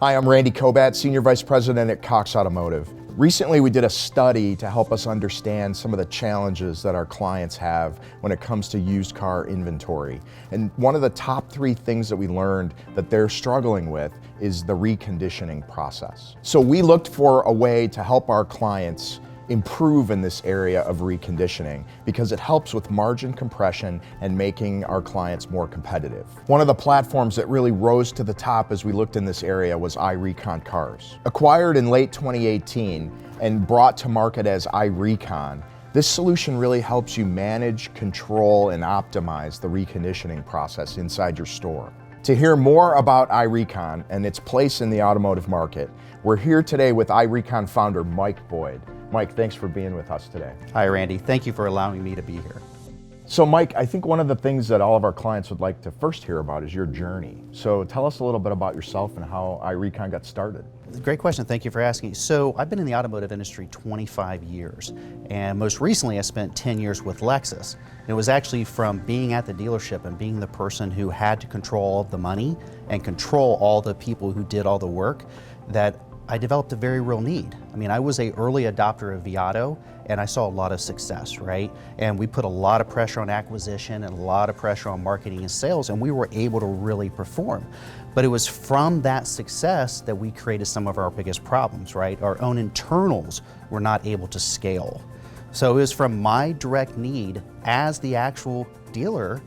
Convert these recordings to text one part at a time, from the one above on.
Hi, I'm Randy Kobat, Senior Vice President at Cox Automotive. Recently, we did a study to help us understand some of the challenges that our clients have when it comes to used car inventory. And one of the top 3 things that we learned that they're struggling with is the reconditioning process. So we looked for a way to help our clients improve in this area of reconditioning because it helps with margin compression and making our clients more competitive. One of the platforms that really rose to the top as we looked in this area was iRecon Cars. Acquired in late 2018 and brought to market as iRecon, this solution really helps you manage, control, and optimize the reconditioning process inside your store. To hear more about iRecon and its place in the automotive market, we're here today with iRecon founder Mike Boyd. Mike, thanks for being with us today. Hi, Randy. Thank you for allowing me to be here. So Mike, I think one of the things that all of our clients would like to first hear about is your journey. So tell us a little bit about yourself and how iRecon got started. Great question. Thank you for asking. So I've been in the automotive industry 25 years, and most recently I spent 10 years with Lexus. It was actually from being at the dealership and being the person who had to control all the money and control all the people who did all the work that I developed a very real need. I mean, I was an early adopter of Viato, and I saw a lot of success, right? And we put a lot of pressure on acquisition and a lot of pressure on marketing and sales, and we were able to really perform. But it was from that success that we created some of our biggest problems, right? Our own internals were not able to scale. So it was from my direct need as the actual dealer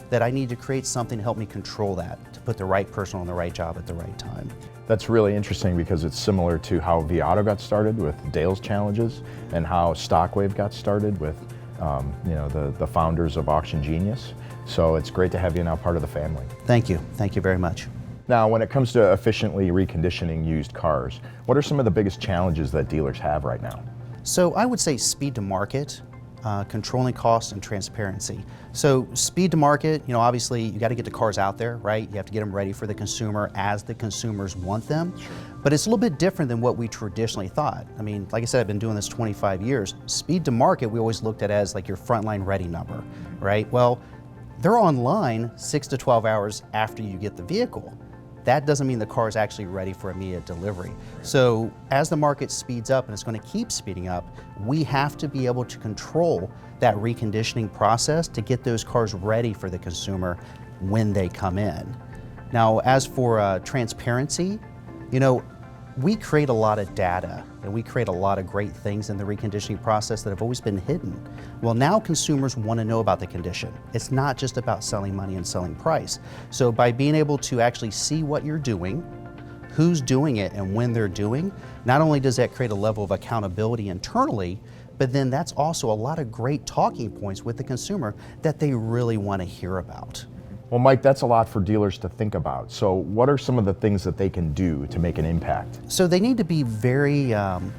that I need to create something to help me control that, to put the right person on the right job at the right time. That's really interesting because it's similar to how Viato got started with Dale's Challenges and how Stockwave got started with the founders of Auction Genius. So it's great to have you now part of the family. Thank you. Thank you very much. Now, when it comes to efficiently reconditioning used cars, what are some of the biggest challenges that dealers have right now? So I would say speed to market, controlling costs, and transparency. So speed to market, obviously you got to get the cars out there, right? You have to get them ready for the consumer as the consumers want them. But it's a little bit different than what we traditionally thought. I mean, like I said, I've been doing this 25 years. Speed to market, we always looked at as like your frontline ready number, right? Well, they're online 6 to 12 hours after you get the vehicle. That doesn't mean the car is actually ready for immediate delivery. So as the market speeds up, and it's going to keep speeding up, we have to be able to control that reconditioning process to get those cars ready for the consumer when they come in. Now, as for transparency, we create a lot of data and we create a lot of great things in the reconditioning process that have always been hidden. Well, now consumers want to know about the condition. It's not just about selling money and selling price. So by being able to actually see what you're doing, who's doing it and when they're doing, not only does that create a level of accountability internally, but then that's also a lot of great talking points with the consumer that they really want to hear about. Well, Mike, that's a lot for dealers to think about. So what are some of the things that they can do to make an impact? So they need to be very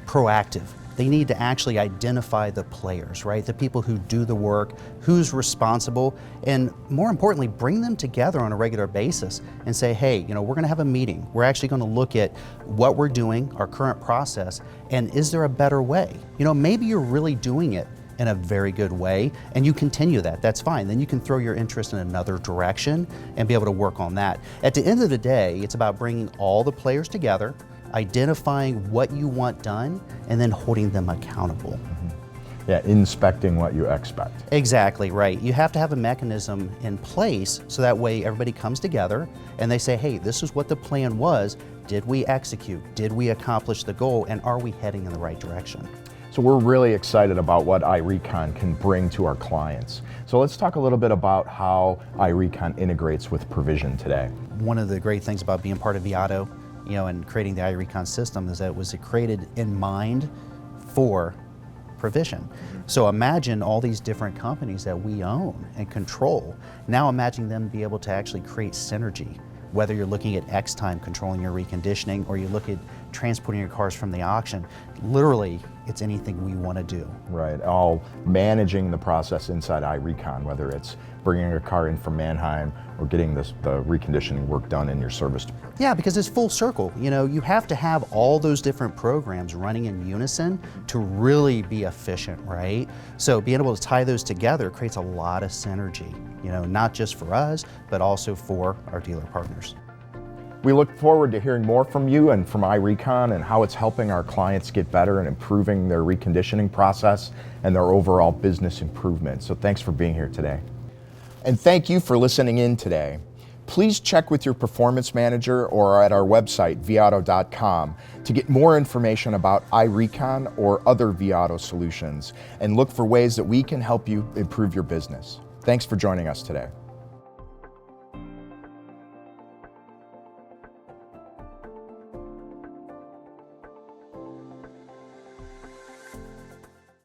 proactive. They need to actually identify the players, right? The people who do the work, who's responsible, and more importantly, bring them together on a regular basis and say, hey, we're gonna have a meeting. We're actually gonna look at what we're doing, our current process, and is there a better way? Maybe you're really doing it in a very good way, and you continue that, that's fine. Then you can throw your interest in another direction and be able to work on that. At the end of the day, it's about bringing all the players together, identifying what you want done, and then holding them accountable. Mm-hmm. Yeah, inspecting what you expect. Exactly, right. You have to have a mechanism in place so that way everybody comes together and they say, hey, this is what the plan was. Did we execute? Did we accomplish the goal? And are we heading in the right direction? So we're really excited about what iRecon can bring to our clients. So let's talk a little bit about how iRecon integrates with Provision today. One of the great things about being part of Viato, and creating the iRecon system is that it was created in mind for Provision. So imagine all these different companies that we own and control. Now imagine them be able to actually create synergy. Whether you're looking at X time controlling your reconditioning or you look at transporting your cars from the auction, literally it's anything we want to do. Right, all managing the process inside iRecon, whether it's bringing a car in from Mannheim or getting the reconditioning work done in your service department. Yeah, because it's full circle. You have to have all those different programs running in unison to really be efficient, right? So being able to tie those together creates a lot of synergy, not just for us, but also for our dealer partners. We look forward to hearing more from you and from iRecon and how it's helping our clients get better and improving their reconditioning process and their overall business improvement. So thanks for being here today. And thank you for listening in today. Please check with your performance manager or at our website, vauto.com, to get more information about iRecon or other vAuto solutions and look for ways that we can help you improve your business. Thanks for joining us today.